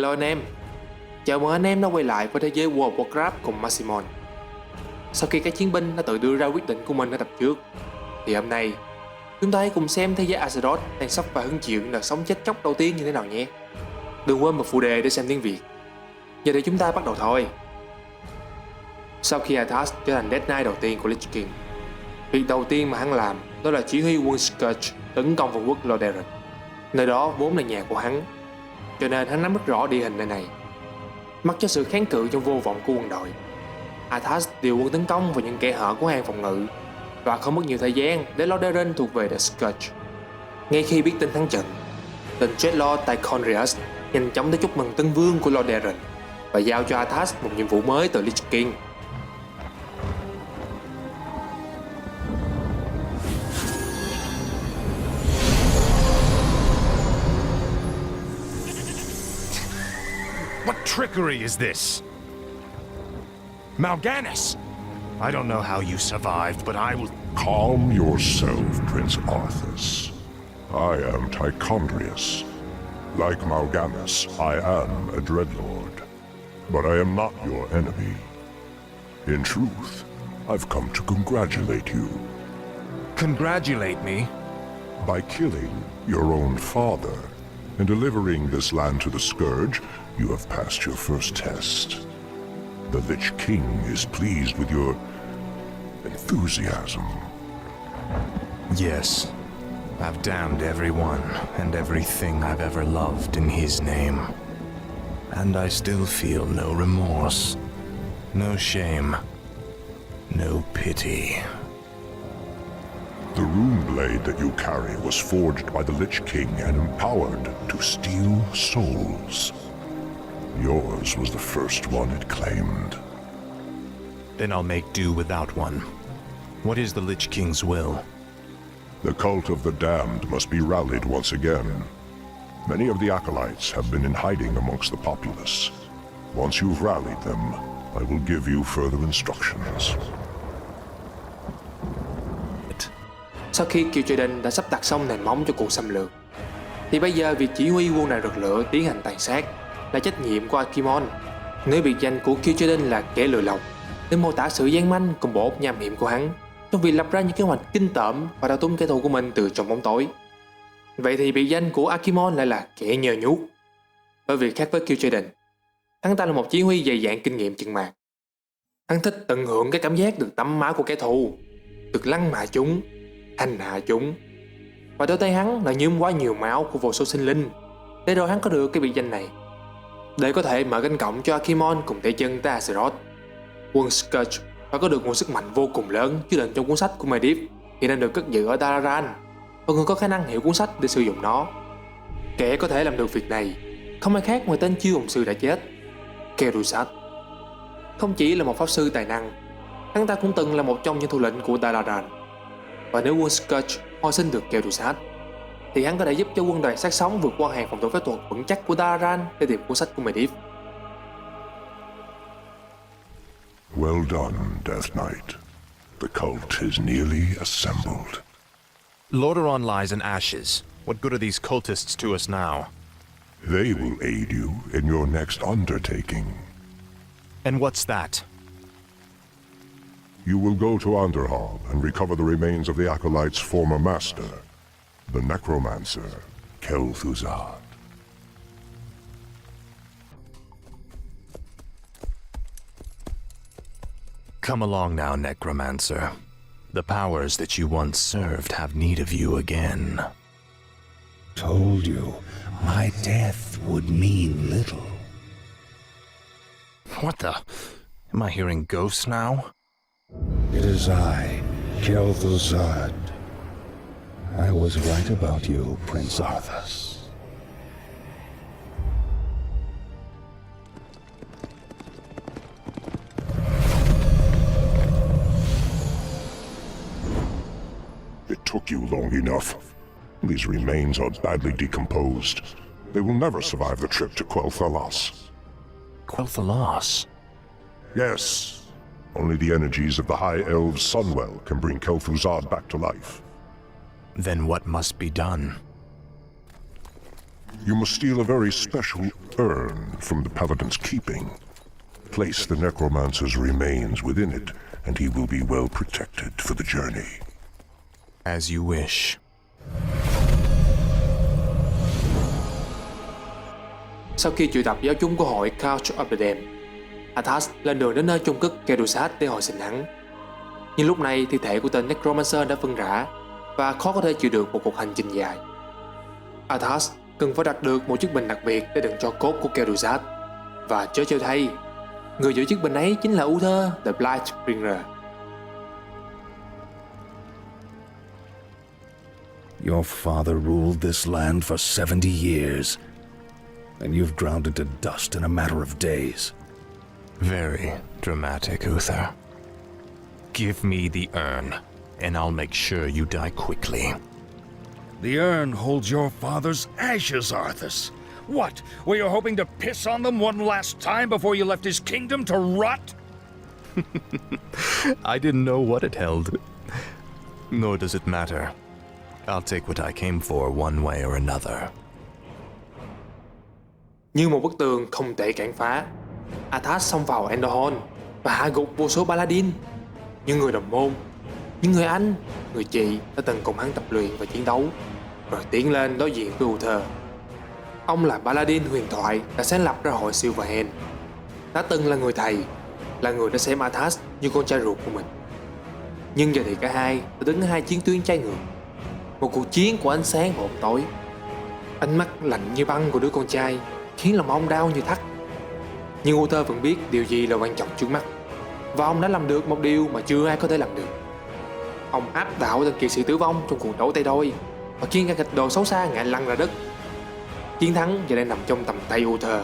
Hello anh em. Chào mừng anh em đã quay lại với thế giới World of Warcraft cùng Maximon. Sau khi các chiến binh đã tự đưa ra quyết định của mình ở tập trước, thì hôm nay chúng ta hãy cùng xem thế giới Azeroth đang sắp phải hứng chịu những đợt sống chết chóc đầu tiên như thế nào nhé. Đừng quên bật phụ đề để xem tiếng Việt. Giờ thì chúng ta bắt đầu thôi. Sau khi Arthas trở thành Death Knight đầu tiên của Lich King, việc đầu tiên mà hắn làm đó là chỉ huy quân Scourge tấn công vương quốc Lordaeron. Nơi đó vốn là nhà của hắn, cho nên hắn nắm rất rõ địa hình nơi này. Mặc cho sự kháng cự trong vô vọng của quân đội, Arthas điều quân tấn công vào những kẽ hở của hàng phòng ngự và không mất nhiều thời gian để Lordaeron thuộc về The Scourge. Ngay khi biết tin thắng trận, tên Dreadlord Tychondrius nhanh chóng tới chúc mừng tân vương của Lordaeron và giao cho Arthas một nhiệm vụ mới từ Lich King. What trickery is this? Mal'Ganis! I don't know how you survived, but I will... Calm yourself, Prince Arthas. I am Tychondrius. Like Mal'Ganis, I am a Dreadlord. But I am not your enemy. In truth, I've come to congratulate you. Congratulate me? By killing your own father and delivering this land to the Scourge, you have passed your first test. The Lich King is pleased with your enthusiasm. Yes. I've damned everyone and everything I've ever loved in his name. And I still feel no remorse, no shame, no pity. The rune blade that you carry was forged by the Lich King and empowered to steal souls. Yours was the first one it claimed. Then I'll make do without one. What is the Lich King's will? The cult of the damned must be rallied once again. Many of the acolytes have been in hiding amongst the populace. Once you've rallied them, I will give you further instructions. Sau khi Kil'jaeden đã sắp đặt xong nền móng cho cuộc xâm lược, thì bây giờ việc chỉ huy quân đạn rực lửa tiến hành tàn sát là trách nhiệm của Akimon. Nếu biệt danh của Kil'jaeden là kẻ lừa lọc, để mô tả sự gian manh cùng bộ óc nham hiểm của hắn trong việc lập ra những kế hoạch kinh tởm và thao túng kẻ thù của mình từ trong bóng tối, vậy thì biệt danh của Akimon lại là kẻ nhơ nhuốc. Bởi vì khác với Kil'jaeden, hắn ta là một chỉ huy dày dạn kinh nghiệm chừng mạc. Hắn thích tận hưởng cái cảm giác được tắm máu của kẻ thù, được lăng mạ chúng, hành hạ chúng, và đôi tay hắn là nhuốm quá nhiều máu của vô số sinh linh để rồi hắn có được cái biệt danh này. Để có thể mở cánh cổng cho Akimon cùng tay chân tới Azeroth, quân Scourge phải có được nguồn sức mạnh vô cùng lớn chứa đựng trong cuốn sách của Medivh hiện đang được cất giữ ở Dalaran, và người có khả năng hiểu cuốn sách để sử dụng nó. Kẻ có thể làm được việc này không ai khác ngoài tên chiêu hồn sư đã chết, Kerusat. Không chỉ là một pháp sư tài năng, hắn ta cũng từng là một trong những thủ lĩnh của Dalaran. Và nếu quân Scourge hồi sinh được Kerusat, thì hắn có thể giúp cho quân đoàn sát sống vượt qua hàng phòng thủ phép thuật vững chắc của Dalaran để tìm cuốn sách của Medivh. Well done, Death Knight. The cult is nearly assembled. Lordaeron lies in ashes. What good are these cultists to us now? They will aid you in your next undertaking. And what's that? You will go to Underhall and recover the remains of the Acolyte's former master, the Necromancer, Kel'Thuzad. Come along now, Necromancer. The powers that you once served have need of you again. Told you, my death would mean little. What the? Am I hearing ghosts now? It is I, Kel'Thuzad. I was right about you, Prince Arthas. It took you long enough. These remains are badly decomposed. They will never survive the trip to Quel'Thalas. Quel'Thalas? Yes. Only the energies of the High Elves' Sunwell can bring Kel'Thuzad back to life. Then what must be done? You must steal a very special urn from the Paladin's keeping. Place the necromancer's remains within it, and he will be well protected for the journey. As you wish. Sau khi triệu tập giáo chúng của hội Couch of the Damned, Arthas lên đường đến nơi chôn cất Kedusat để hồi sinh hắn. Nhưng lúc này thi thể của tên Necromancer đã phân rã và khó có thể chịu được một cuộc hành trình dài. Arthas cần phải đặt được một chiếc bình đặc biệt để đựng cho cốt của Kedusat, và chớ trêu thay, người giữ chiếc bình ấy chính là Uther the Blightbringer. Your father ruled this land for 70 years, and you've ground into dust in a matter of days. Very dramatic, Uther. Give me the urn, and I'll make sure you die quickly. The urn holds your father's ashes, Arthas. What? Were you hoping to piss on them one last time before you left his kingdom to rot? I didn't know what it held. Nor does it matter. I'll take what I came for one way or another. Như một bức tường không thể cản phá, Arthas xông vào Enderhorn và hạ gục vô số Paladin. Những người đồng môn, những người anh, người chị đã từng cùng hắn tập luyện và chiến đấu, rồi tiến lên đối diện với Uther. Ông là Paladin huyền thoại đã sáng lập ra hội Silverhand, đã từng là người thầy, là người đã xem Arthas như con trai ruột của mình. Nhưng giờ thì cả hai đã đứng ở hai chiến tuyến trái ngược, một cuộc chiến của ánh sáng và bóng tối. Ánh mắt lạnh như băng của đứa con trai khiến lòng ông đau như thắt. Nhưng Uther vẫn biết điều gì là quan trọng trước mắt, và ông đã làm được một điều mà chưa ai có thể làm được. Ông áp đảo tên kỵ sĩ tử vong trong cuộc đấu tay đôi và khiến cả kịch đồ xấu xa ngã lăn ra đất. Chiến thắng giờ đang nằm trong tầm tay Uther.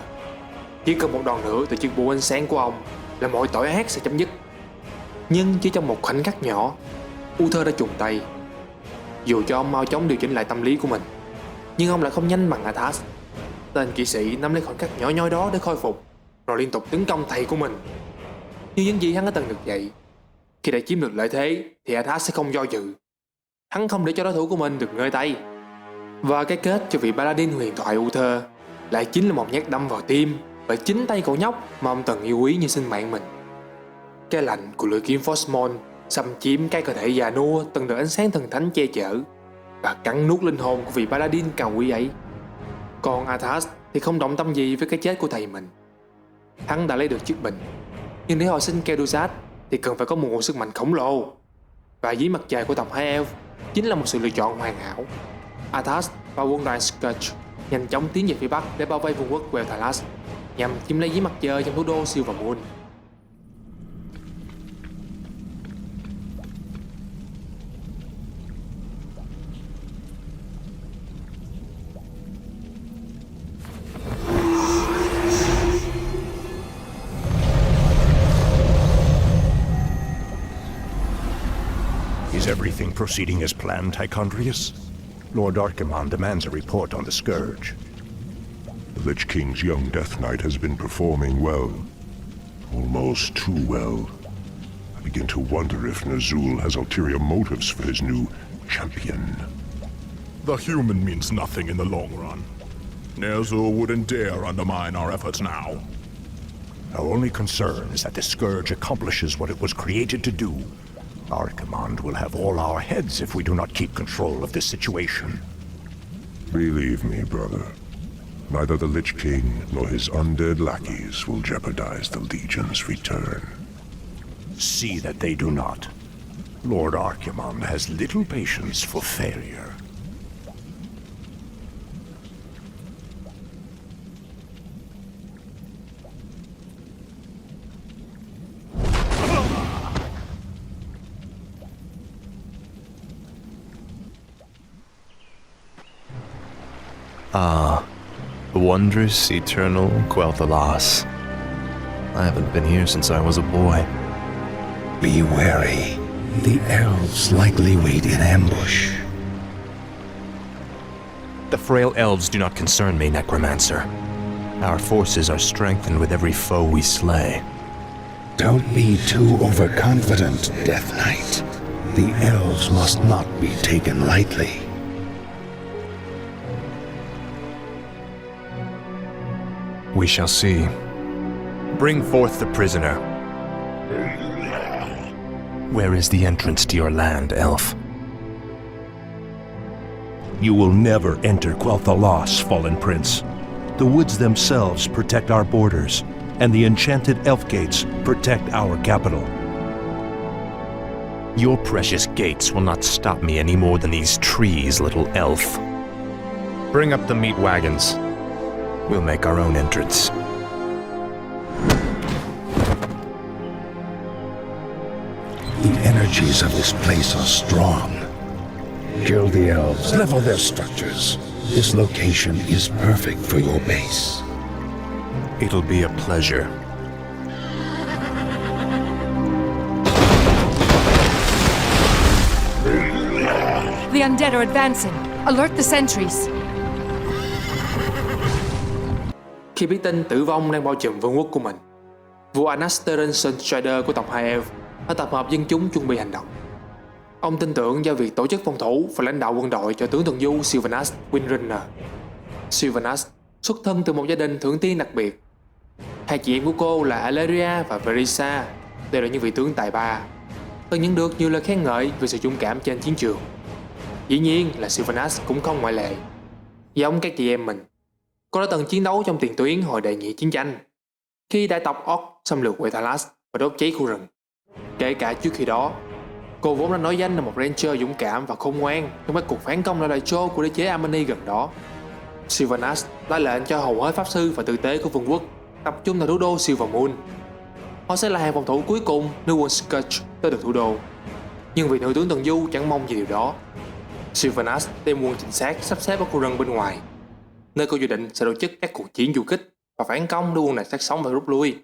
Chỉ cần một đòn nữa từ chiếc búa ánh sáng của ông là mọi tội ác sẽ chấm dứt. Nhưng chỉ trong một khoảnh khắc nhỏ, Uther đã trùng tay. Dù cho ông mau chóng điều chỉnh lại tâm lý của mình, nhưng ông lại không nhanh bằng Arthas. Tên kỵ sĩ nắm lấy khoảnh khắc nhỏ nhoi đó để khôi phục, rồi liên tục tấn công thầy của mình. Như những gì hắn đã từng được dạy, khi đã chiếm được lợi thế thì Arthas sẽ không do dự. Hắn không để cho đối thủ của mình được ngơi tay. Và cái kết cho vị Paladin huyền thoại Uther lại chính là một nhát đâm vào tim bởi chính tay cậu nhóc mà ông từng yêu quý như sinh mạng mình. Cái lạnh của lưỡi kiếm Frostmourne xâm chiếm cái cơ thể già nua từng được ánh sáng thần thánh che chở và cắn nuốt linh hồn của vị Paladin cao quý ấy. Còn Arthas thì không động tâm gì với cái chết của thầy mình. Hắn đã lấy được chiếc bình, nhưng để hồi sinh Kedusat thì cần phải có một nguồn sức mạnh khổng lồ. Và dưới mặt trời của tộc High Elf chính là một sự lựa chọn hoàn hảo. Arthas và quân đoàn Scourge nhanh chóng tiến về phía bắc để bao vây vương quốc Quel'Thalas, nhằm chiếm lấy dưới mặt trời trong thủ đô Silvermoon. Is everything proceeding as planned, Tychondrius? Lord Archimonde demands a report on the Scourge. The Lich King's young Death Knight has been performing well. Almost too well. I begin to wonder if Ner'zhul has ulterior motives for his new champion. The human means nothing in the long run. Ner'zhul wouldn't dare undermine our efforts now. Our only concern is that the Scourge accomplishes what it was created to do. Archimonde will have all our heads if we do not keep control of this situation. Believe me, brother. Neither the Lich King nor his undead lackeys will jeopardize the Legion's return. See that they do not. Lord Archimonde has little patience for failure. Ah, wondrous, eternal Quel'Thalas. I haven't been here since I was a boy. Be wary. The elves likely wait in ambush. The frail elves do not concern me, Necromancer. Our forces are strengthened with every foe we slay. Don't be too overconfident, Death Knight. The elves must not be taken lightly. We shall see. Bring forth the prisoner. Where is the entrance to your land, elf? You will never enter Quel'Thalas, fallen prince. The woods themselves protect our borders, and the enchanted elf gates protect our capital. Your precious gates will not stop me any more than these trees, little elf. Bring up the meat wagons. We'll make our own entrance. The energies of this place are strong. Kill the elves, level their structures. This location is perfect for your base. It'll be a pleasure. The undead are advancing. Alert the sentries. Khi biết tin tử vong đang bao trùm vương quốc của mình, vua Anasterin Sunstrider của tộc High Elf đã tập hợp dân chúng chuẩn bị hành động. Ông tin tưởng giao việc tổ chức phòng thủ và lãnh đạo quân đội cho tướng tuần du Sylvanas Windrunner. Sylvanas xuất thân từ một gia đình thượng tiên đặc biệt. Hai chị em của cô là Alleria và Verisa đều là những vị tướng tài ba, từng nhận được nhiều lời khen ngợi về sự dũng cảm trên chiến trường. Dĩ nhiên là Sylvanas cũng không ngoại lệ. Giống các chị em mình, cô đã từng chiến đấu trong tiền tuyến hồi đệ nhị chiến tranh, khi đại tộc Orc xâm lược Quel'Thalas và đốt cháy khu rừng. Kể cả trước khi đó, cô vốn đã nổi danh là một ranger dũng cảm và khôn ngoan trong các cuộc phản công lại Đại Trô của đế chế Amani gần đó. Sylvanas đã lệnh cho hầu hết pháp sư và tử tế của vương quốc tập trung tại thủ đô Silvermoon. Họ sẽ là hàng phòng thủ cuối cùng nếu quân Scourge tới được thủ đô. Nhưng vì nữ tướng tuần du chẳng mong gì điều đó, Sylvanas đem quân trinh sát sắp xếp ở khu rừng bên ngoài, nơi cô dự định sẽ tổ chức các cuộc chiến du kích và phản công nếu quân này sát sống và rút lui.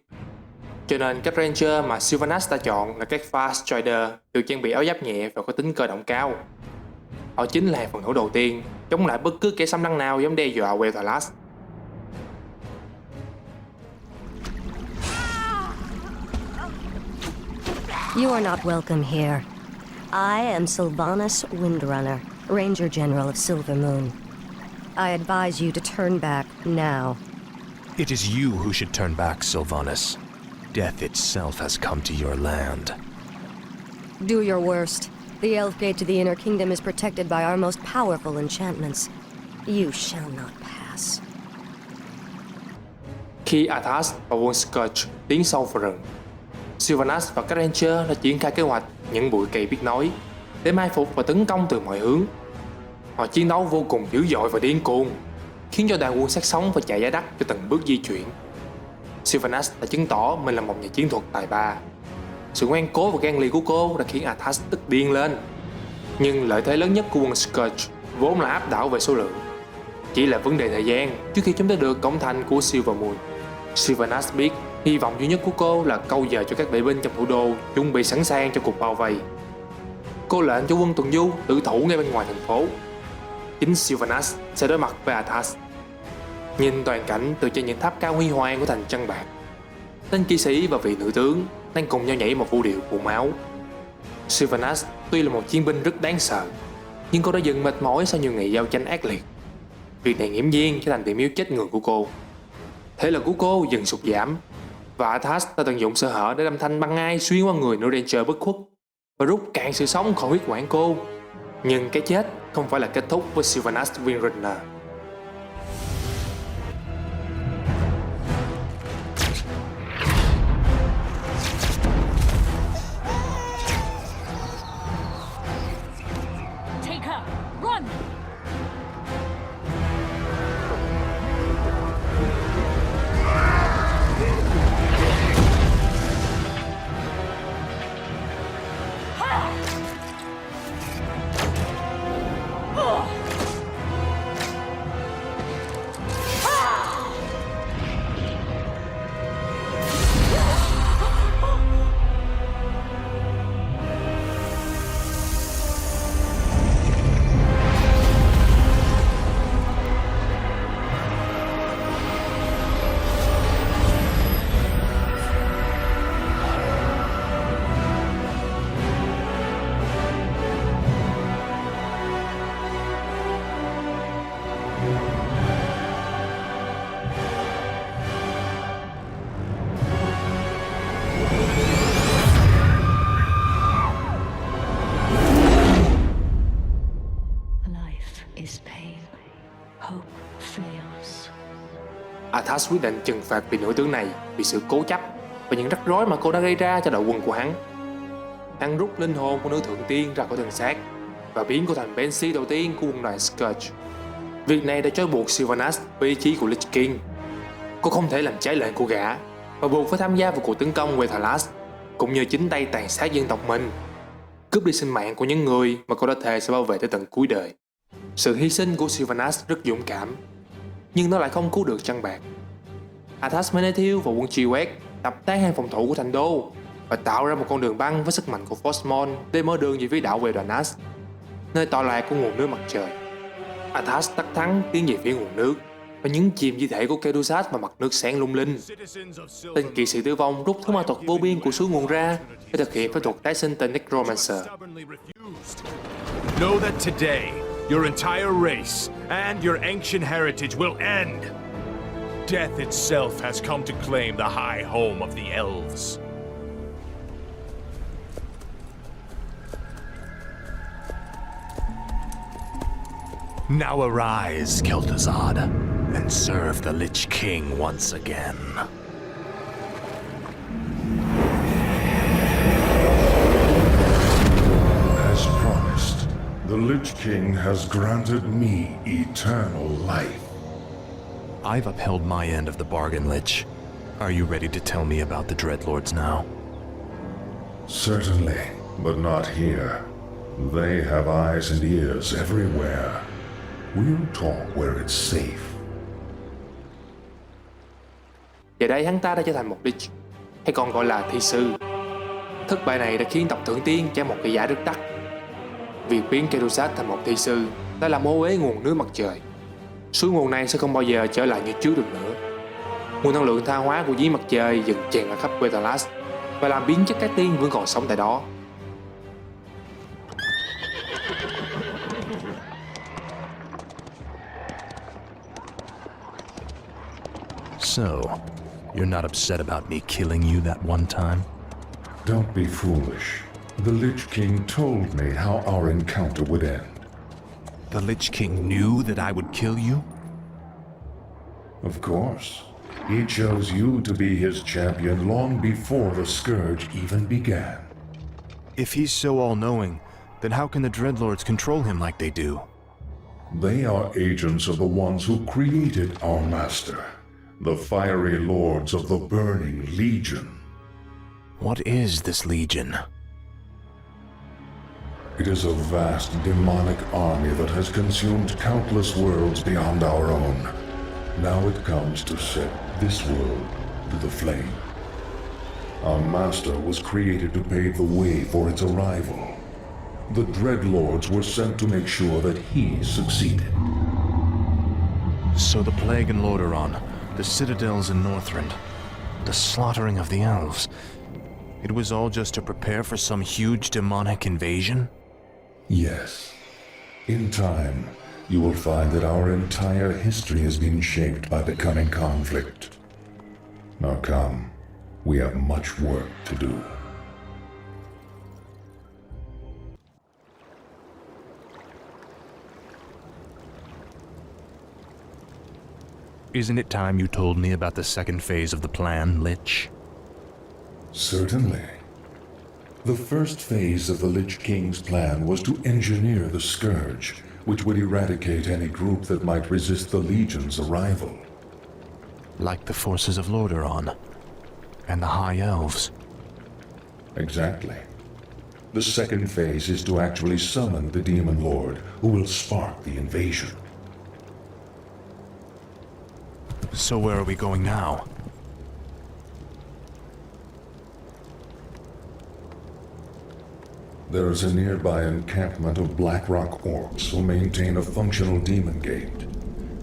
Cho nên các ranger mà Sylvanas đã chọn là các Fast Strider được trang bị áo giáp nhẹ và có tính cơ động cao. Họ chính là hàng phòng thủ đầu tiên chống lại bất cứ kẻ xâm lăng nào dám đe dọa Quel'Thalas. You are not welcome here. I am Sylvanas Windrunner, Ranger General of Silvermoon. I advise you to turn back now. It is you who should turn back, Sylvanas. Death itself has come to your land. Do your worst. The Elf Gate to the Inner Kingdom is protected by our most powerful enchantments. You shall not pass. Khi Arthas và quân Scourge tiến sâu vào rừng, Sylvanas và các ranger đã triển khai kế hoạch những bụi cây biết nói để mai phục và tấn công từ mọi hướng. Họ chiến đấu vô cùng dữ dội và điên cuồng, khiến cho đoàn quân sát sống phải chạy giá đắt cho từng bước di chuyển. Sylvanas đã chứng tỏ mình là một nhà chiến thuật tài ba. Sự ngoan cố và gan lì của cô đã khiến Arthas tức điên lên. Nhưng lợi thế lớn nhất của quân Scourge vốn là áp đảo về số lượng. Chỉ là vấn đề thời gian trước khi chúng ta được cổng thành của Silvermoon. Sylvanas biết hy vọng duy nhất của cô là câu giờ cho các vệ binh trong thủ đô chuẩn bị sẵn sàng cho cuộc bao vây. Cô lệnh cho quân tuần du tự thủ ngay bên ngoài thành phố. Chính Sylvanas sẽ đối mặt với Arthas. Nhìn toàn cảnh từ trên những tháp cao huy hoàng của thành Trăng Bạc, tên kỵ sĩ và vị nữ tướng đang cùng nhau nhảy một vũ điệu của máu. Sylvanas tuy là một chiến binh rất đáng sợ, nhưng cô đã dần mệt mỏi sau nhiều ngày giao tranh ác liệt. Việc này nghiễm nhiên trở thành điểm yếu chết người của cô. Thể lực của cô dần sụt giảm, và Arthas đã tận dụng sơ hở để đâm thanh băng ai xuyên qua người nữ ranger bất khuất và rút cạn sự sống khỏi huyết quản cô. Nhưng cái chết không phải là kết thúc với Sylvanas Windrunner. Take her! Run! Life is pain. Hope fails. Arthas quyết định trừng phạt vị nữ tướng này vì sự cố chấp và những rắc rối mà cô đã gây ra cho đội quân của hắn. Hắn rút linh hồn của nữ thượng tiên ra khỏi thân xác và biến cô thành bến sĩ đầu tiên của quân đoàn Scourge. Việc này đã trói buộc Sylvanas với ý chí của Lich King. Cô không thể làm trái lệnh của gã và buộc phải tham gia vào cuộc tấn công Wetalas, cũng như chính tay tàn sát dân tộc mình, cướp đi sinh mạng của những người mà cô đã thề sẽ bảo vệ tới tận cuối đời. Sự hy sinh của Sylvanas rất dũng cảm, nhưng nó lại không cứu được Trăng Bạc. Arthas Menethil và quân truy quét đập tan hàng phòng thủ của thành đô và tạo ra một con đường băng với sức mạnh của Frostmourne để mở đường về phía đảo Vedanas, nơi tọa lạc của nguồn nước mặt trời. Arthas đắc thắng tiến về phía nguồn nước và nhấn chìm di thể của Caduceus vào mặt nước sáng lung linh. Tên kỵ sĩ tử vong rút thứ ma thuật vô biên của suối nguồn ra để thực hiện phép thuật tái sinh tên Necromancer. Know that today, your entire race and your ancient heritage will end. Death itself has come to claim the high home of the elves. Now arise, Kel'Thuzad, and serve the Lich King once again. As promised, the Lich King has granted me eternal life. I've upheld my end of the bargain, Lich. Are you ready to tell me about the Dreadlords now? Certainly, but not here. They have eyes and ears everywhere. We'll talk where it's safe. Giờ đây hắn ta đã trở thành một Lich, hay còn gọi là thi sư. Thất bại này đã khiến tộc Thượng Tiên trả một cái giá rất đắt. Việc biến Caduceus thành một thi sư đã làm ô uế nguồn nước mặt trời. Suối nguồn này sẽ không bao giờ trở lại như trước được nữa. Nguồn năng lượng tha hóa của giếng mặt trời dần tràn ra khắp Wetalas và làm biến chất các tiên vẫn còn sống tại đó. So, you're not upset about me killing you that one time? Don't be foolish. The Lich King told me how our encounter would end. The Lich King knew that I would kill you? Of course. He chose you to be his champion long before the Scourge even began. If he's so all-knowing, then how can the Dreadlords control him like they do? They are agents of the ones who created our master, the fiery lords of the Burning Legion. What is this Legion? It is a vast demonic army that has consumed countless worlds beyond our own. Now it comes to set this world to the flame. Our master was created to pave the way for its arrival. The Dreadlords were sent to make sure that he succeeded. So the Plague in Lordaeron, the citadels in Northrend, the slaughtering of the elves, it was all just to prepare for some huge demonic invasion? Yes. In time, you will find that our entire history has been shaped by the coming conflict. Now come, we have much work to do. Isn't it time you told me about the second phase of the plan, Lich? Certainly. The first phase of the Lich King's plan was to engineer the Scourge, which would eradicate any group that might resist the Legion's arrival. Like the forces of Lordaeron and the High Elves. Exactly. The second phase is to actually summon the Demon Lord, who will spark the invasion. So where are we going now? There is a nearby encampment of Blackrock orcs who maintain a functional demon gate.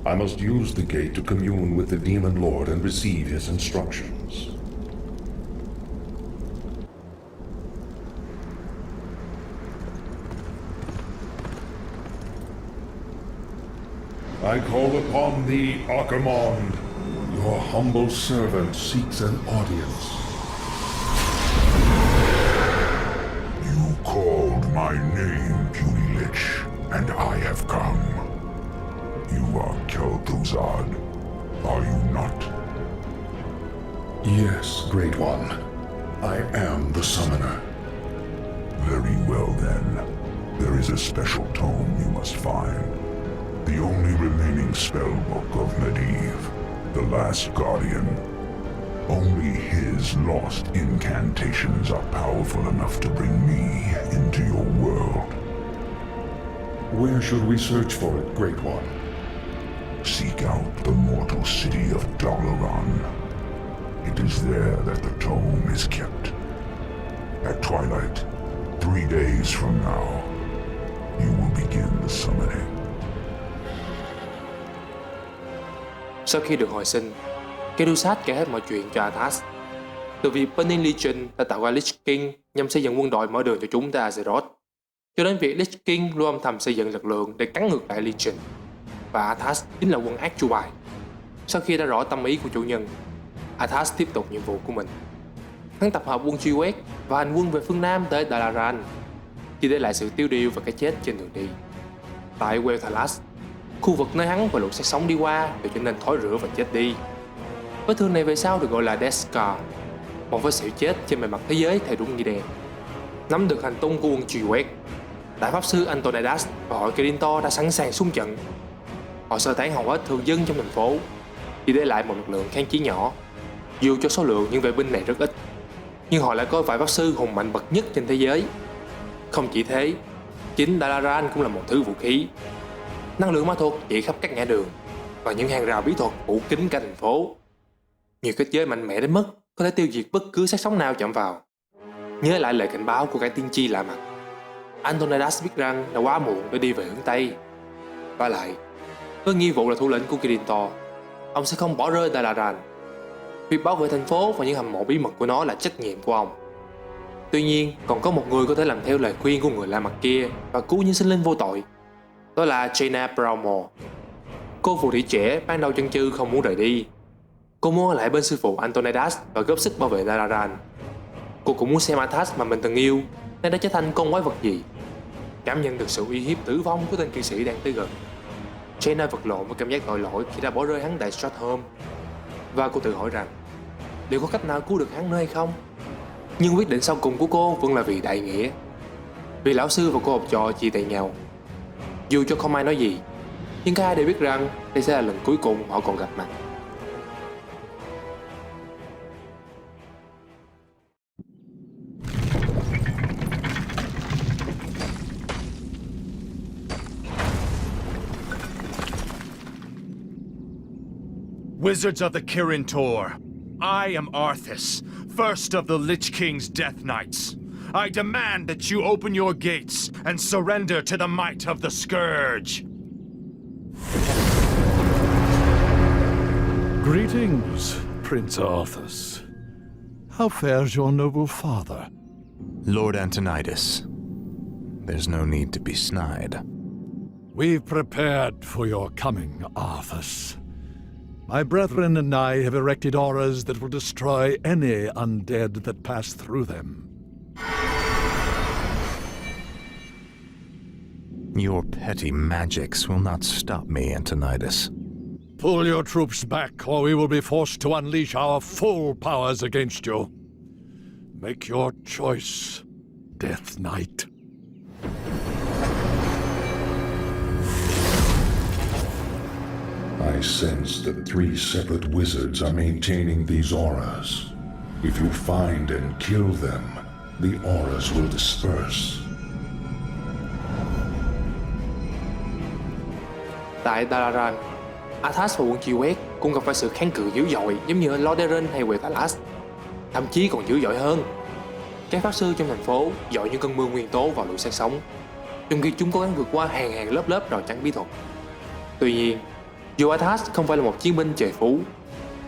I must use the gate to commune with the Demon Lord and receive his instructions. I call upon thee, Archimonde. Your humble servant seeks an audience. You called my name, puny Lich, and I have come. You are Kel'Thuzad, are you not? Yes, Great One. I am the summoner. Very well then. There is a special tome you must find. The only remaining spellbook of Medivh, the Last Guardian. Only his lost incantations are powerful enough to bring me into your world. Where should we search for it, Great One? Seek out the mortal city of Dalaran. It is there that the tome is kept. At twilight, 3 days from now, you will begin the summoning. Sau khi được hồi sinh, Kel'Thuzad kể hết mọi chuyện cho Arthas. Từ việc Burning Legion đã tạo ra Lich King nhằm xây dựng quân đội mở đường cho chúng tới Azeroth, cho đến việc Lich King luôn âm thầm xây dựng lực lượng để cắn ngược lại Legion, và Arthas chính là quân ác chu bài. Sau khi đã rõ tâm ý của chủ nhân, Arthas tiếp tục nhiệm vụ của mình. Hắn tập hợp quân truy quét và hành quân về phương Nam tới Dalaran, chỉ để lại sự tiêu điều và cái chết trên đường đi. Tại Wel'Thalas, khu vực nơi hắn và lũ sát sống đi qua đều trở nên thối rữa và chết đi. Vết thương này về sau được gọi là Death Scar, một vết sẹo chết trên bề mặt thế giới theo đúng nghĩa đen. Nắm được hành tung của quân truy quét, đại pháp sư Antonidas và hội Kelintor đã sẵn sàng xung trận. Họ sơ tán hầu hết thường dân trong thành phố, chỉ để lại một lực lượng kháng chiến nhỏ. Dù cho số lượng những vệ binh này rất ít, nhưng họ lại có vài pháp sư hùng mạnh bậc nhất trên thế giới. Không chỉ thế, chính Dalaran cũng là một thứ vũ khí. Năng lượng ma thuật chạy khắp các ngã đường và những hàng rào bí thuật phủ kín cả thành phố. Nhiều kết giới mạnh mẽ đến mức có thể tiêu diệt bất cứ xác sống nào chạm vào. Nhớ lại lời cảnh báo của cái tiên tri lạ mặt, Antonidas biết rằng đã quá muộn để đi về hướng Tây. Và lại, với nghi vụ là thủ lĩnh của Kelintor, ông sẽ không bỏ rơi Dalaran. Việc bảo vệ thành phố và những hầm mộ bí mật của nó là trách nhiệm của ông. Tuy nhiên, còn có một người có thể làm theo lời khuyên của người lạ mặt kia và cứu những sinh linh vô tội. Đó là Jaina Proudmoore. Cô phù thủy trẻ ban đầu chần chừ không muốn rời đi. Cô muốn ở lại bên sư phụ Antonidas và góp sức bảo vệ Dalaran. Cô cũng muốn xem Arthas mà mình từng yêu nên đã trở thành con quái vật gì. Cảm nhận được sự uy hiếp tử vong của tên kỵ sĩ đang tới gần, Jaina vật lộn với cảm giác tội lỗi khi đã bỏ rơi hắn tại Stratholme. Và cô tự hỏi rằng liệu có cách nào cứu được hắn nữa hay không. Nhưng quyết định sau cùng của cô vẫn là vì đại nghĩa, vì lão sư và cô học trò chia tay nhau. Dù cho không ai nói gì, nhưng cả hai đều biết rằng đây sẽ là lần cuối cùng họ còn gặp mặt. Wizards of the Kirin Tor, I am Arthas, first of the Lich King's Death Knights. I demand that you open your gates and surrender to the might of the Scourge. Greetings, Prince Arthas. How fares your noble father? Lord Antonidas, there's no need to be snide. We've prepared for your coming, Arthas. My brethren and I have erected auras that will destroy any undead that pass through them. Your petty magics will not stop me, Antonidas. Pull your troops back, or we will be forced to unleash our full powers against you. Make your choice, Death Knight. I sense that 3 separate wizards are maintaining these auras. If you find and kill them, the auras will disperse. Tại Dalaran, Arthas và quân truy quét cũng gặp phải sự kháng cự dữ dội giống như ở Lordaeron hay Wel'Thalas. Thậm chí còn dữ dội hơn. Các pháp sư trong thành phố dội những cơn mưa nguyên tố vào lũ sát sống, trong khi chúng cố gắng vượt qua hàng lớp rào chắn bí thuật. Tuy nhiên, dù Arthas không phải là một chiến binh trời phú,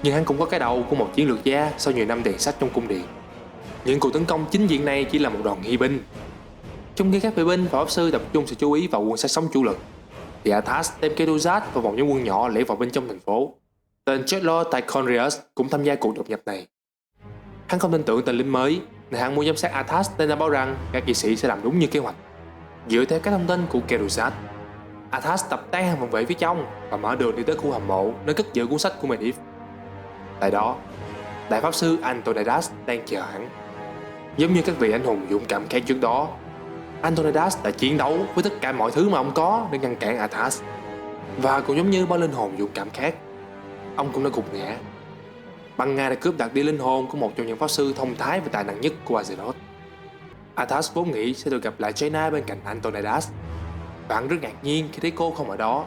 nhưng hắn cũng có cái đầu của một chiến lược gia sau nhiều năm rèn sách trong cung điện. Những cuộc tấn công chính diện này chỉ là một đòn nghi binh. Trong khi các vệ binh và pháp sư tập trung sự chú ý vào quân sát sống chủ lực, thì Arthas đem Kel'Thuzad và một nhóm quân nhỏ lẻn vào bên trong thành phố. Tên Dreadlord Tychondrius cũng tham gia cuộc đột nhập này. Hắn không tin tưởng tên lính mới, nên hắn muốn giám sát Arthas nên đã báo rằng các kỵ sĩ sẽ làm đúng như kế hoạch. Dựa theo các thông tin của Kel'Thuzad, Arthas tập tán hàng phòng vệ phía trong và mở đường đi tới khu hầm mộ nơi cất giữ cuốn sách của Medivh. Tại đó, đại pháp sư Antonidas đang chờ hắn. Giống như các vị anh hùng dũng cảm khác trước đó, Antonidas đã chiến đấu với tất cả mọi thứ mà ông có để ngăn cản Arthas. Và cũng giống như bao linh hồn dũng cảm khác, ông cũng đã gục ngã. Băng Nga đã cướp đoạt đi linh hồn của một trong những pháp sư thông thái và tài năng nhất của Azeroth. Arthas vốn nghĩ sẽ được gặp lại Jaina bên cạnh Antonidas, và hắn rất ngạc nhiên khi thấy cô không ở đó.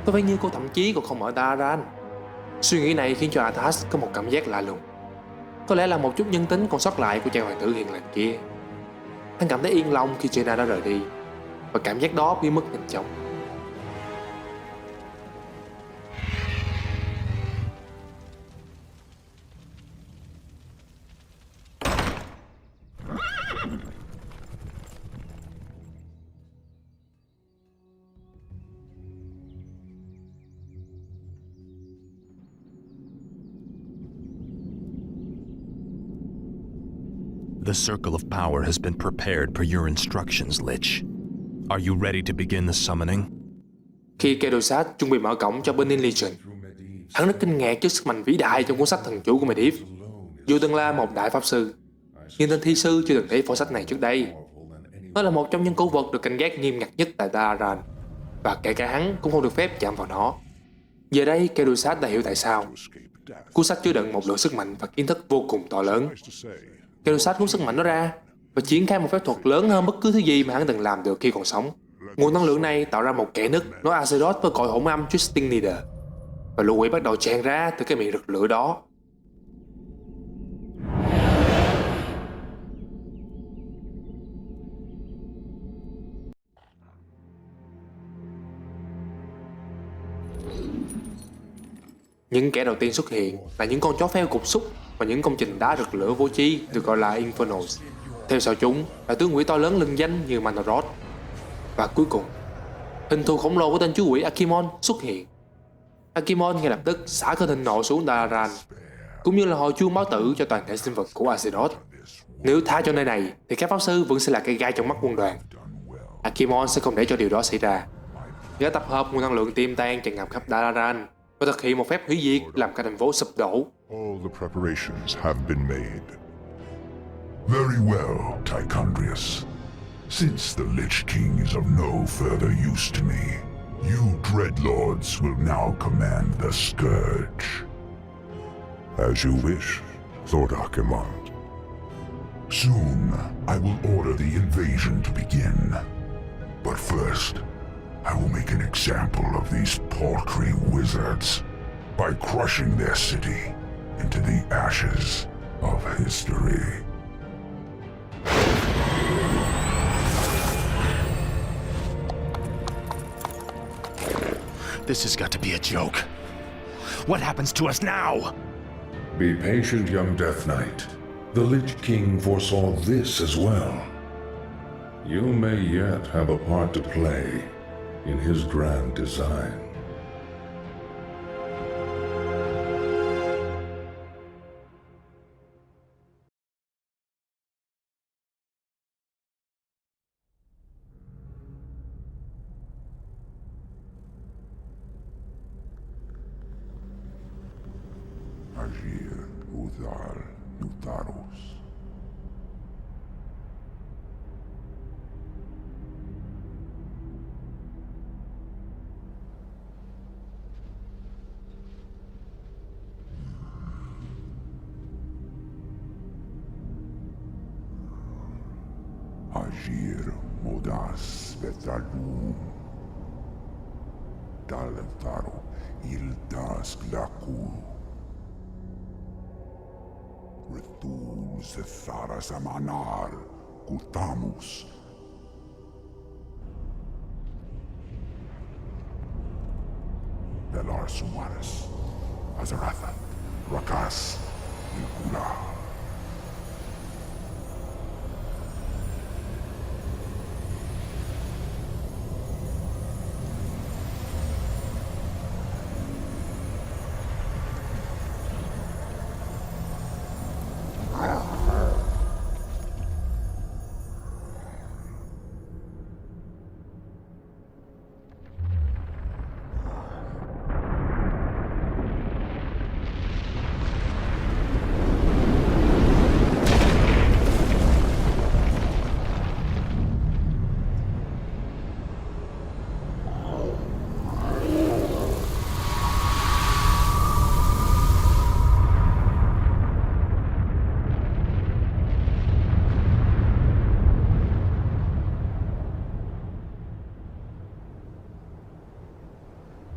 Có vẻ như cô thậm chí còn không ở Dalaran. Suy nghĩ này khiến cho Arthas có một cảm giác lạ lùng. Có lẽ là một chút nhân tính còn sót lại của chàng hoàng tử hiền lành kia. Hắn cảm thấy yên lòng khi Jaina đã rời đi, và cảm giác đó biến mất nhanh chóng. The circle of power has been prepared per your instructions, Lich. Are you ready to begin the summoning? Khi Kedosat chuẩn bị mở cổng cho Burning Legion, hắn rất kinh ngạc trước sức mạnh vĩ đại trong cuốn sách thần chú của Medivh. Dù từng là một đại pháp sư, nhưng tên thi sư chưa từng thấy phổ sách này trước đây. Nó là một trong những cổ vật được canh gác nghiêm ngặt nhất tại Dalaran, và kể cả hắn cũng không được phép chạm vào nó. Giờ đây Kedosat đã hiểu tại sao. Cuốn sách chứa đựng một lượng sức mạnh và kiến thức vô cùng to lớn. Kedosat rút sức mạnh nó ra và triển khai một phép thuật lớn hơn bất cứ thứ gì mà hắn từng làm được khi còn sống. Nguồn năng lượng này tạo ra một kẽ nứt nối Azeroth với cõi hỗn âm Twisting Nether, và lũ quỷ bắt đầu tràn ra từ cái miệng rực lửa đó. Những kẻ đầu tiên xuất hiện là những con chó phèo cục xúc và những công trình đá rực lửa vô tri được gọi là Infernals. Theo sau chúng là tướng quỷ to lớn lừng danh như Manoroth. Và cuối cùng, hình thù khổng lồ của tên chú quỷ Akimon xuất hiện. Akimon ngay lập tức xả cơn thịnh nộ xuống Dalaran, cũng như là hồi chuông báo tử cho toàn thể sinh vật của Azeroth. Nếu tha cho nơi này thì các pháp sư vẫn sẽ là cây gai trong mắt quân đoàn. Akimon sẽ không để cho điều đó xảy ra. Gã tập hợp nguồn năng lượng tiềm tàng tràn ngập khắp Dalaran và thực hiện một phép hủy diệt làm cả thành phố sụp đổ. All the preparations have been made. Very well, Tichondrius. Since the Lich King is of no further use to me, you Dreadlords will now command the Scourge. As you wish, Thordakimond. Soon, I will order the invasion to begin. But first, I will make an example of these paltry wizards by crushing their city into the ashes of history. This has got to be a joke. What happens to us now? Be patient, young Death Knight. The Lich King foresaw this as well. You may yet have a part to play in his grand design. Agir, Udal, Lutarus. Agir, Modas, Vetalum. Dalentaro, Ildas, Glaku. Retul Zethara Amanar, Kutamus. Velar Sumaris, Azaratha, Rakas, Ilkula.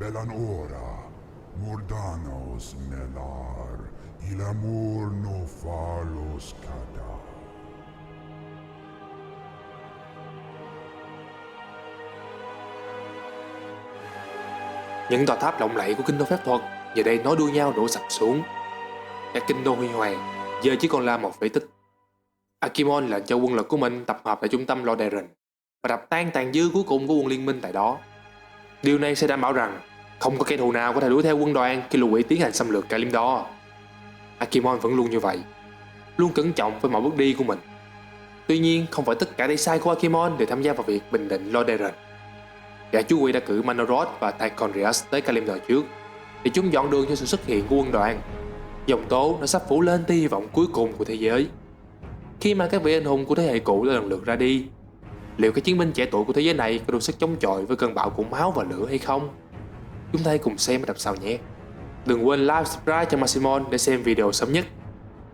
Belanora, Mordanos melar, il amor no falos cada. Những tòa tháp lộng lẫy của kinh đô phép thuật giờ đây nối đuôi nhau đổ sập xuống. Cả kinh đô huy hoàng giờ chỉ còn là một phế tích. Akimon lệnh cho quân lực của mình tập hợp tại trung tâm Lordaeron và đập tan tàn dư cuối cùng của quân liên minh tại đó. Điều này sẽ đảm bảo rằng không có kẻ thù nào có thể đuổi theo quân đoàn khi lũ quỷ tiến hành xâm lược Kalimdor. Akimon vẫn luôn như vậy, luôn cẩn trọng với mọi bước đi của mình. Tuy nhiên, không phải tất cả tay sai của Akimon đều tham gia vào việc bình định Lordaeron. Gã chú quỷ đã cử Manoroth và Tychondrius tới Kalimdor trước để chúng dọn đường cho sự xuất hiện của quân đoàn. Dòng tố đã sắp phủ lên tia hy vọng cuối cùng của thế giới. Khi mà các vị anh hùng của thế hệ cũ đã lần lượt ra đi, liệu các chiến binh trẻ tuổi của thế giới này có đủ sức chống chọi với cơn bão của máu và lửa hay không? Chúng ta hãy cùng xem ở tập sau nhé. Đừng quên like, subscribe cho Maximon để xem video sớm nhất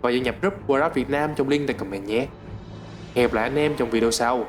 và gia nhập group Warcraft Việt Nam trong link tại comment nhé. Hẹn gặp lại anh em trong video sau.